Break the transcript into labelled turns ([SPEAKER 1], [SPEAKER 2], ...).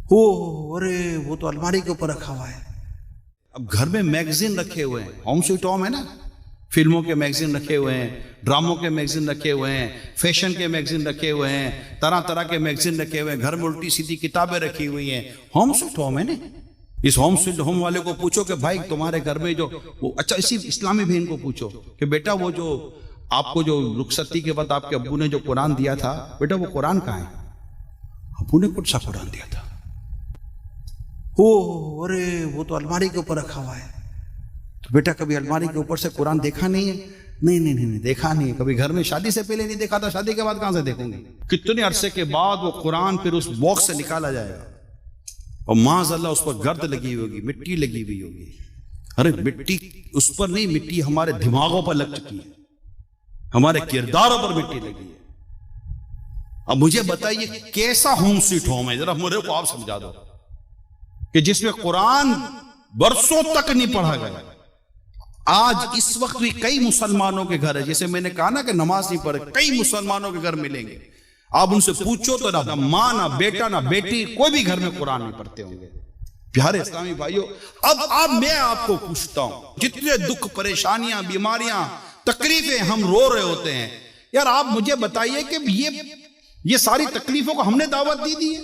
[SPEAKER 1] अरे वो तो अलमारी के ऊपर रखा हुआ है। अब घर में मैगजीन रखे हुए हैं, होम स्वीट होम है ना, फिल्मों के मैगजीन रखे हुए हैं, ड्रामों के मैगजीन रखे हुए हैं, फैशन के मैगजीन रखे हुए हैं, तरह तरह के मैगजीन रखे हुए हैं, घर में उल्टी सीधी किताबें रखी हुई हैं। होम स्वीट होम है ना। इस होम स्वीट होम वाले को पूछो कि भाई तुम्हारे घर में जो वो, अच्छा इसी इस्लामी बहन को पूछो कि बेटा वो जो आपको जो रुखसती के वक्त आपके अब्बू ने जो कुरान दिया था, बेटा वो कुरान कहाँ है? अब्बू ने कौन सा कुरान दिया था? अरे वो तो अलमारी के ऊपर रखा हुआ है। तो बेटा कभी अलमारी के ऊपर से कुरान देखा नहीं है? नहीं देखा नहीं। कभी घर में शादी से पहले नहीं देखा था, शादी के बाद कहां से देखूंगी? कितने अरसे के बाद वो कुरान फिर उस बॉक्स से निकाला जाएगा और माज़अल्लाह उस पर गर्द लगी हुई होगी, मिट्टी लगी हुई होगी। अरे मिट्टी उस पर नहीं, मिट्टी हमारे दिमागों पर लग चुकी है, हमारे किरदारों पर मिट्टी लगी है। अब मुझे बताइए कैसा होम स्वीट होम है, जरा मुझे को आप समझा दो कि जिसमें कुरान बरसों तक नहीं पढ़ा गया। आज इस वक्त भी कई मुसलमानों के घर है, जैसे मैंने कहा ना कि नमाज नहीं पढ़े, कई मुसलमानों के घर मिलेंगे। आप उनसे पूछो तो ना माँ ना बेटा ना बेटी कोई भी घर में कुरान नहीं पढ़ते होंगे। प्यारे इस्लामी भाइयों, अब मैं आपको पूछता हूं, जितने दुख परेशानियां बीमारियां तकलीफें हम रो रहे होते हैं, यार आप मुझे बताइए कि ये सारी तकलीफों को हमने दावत दी है?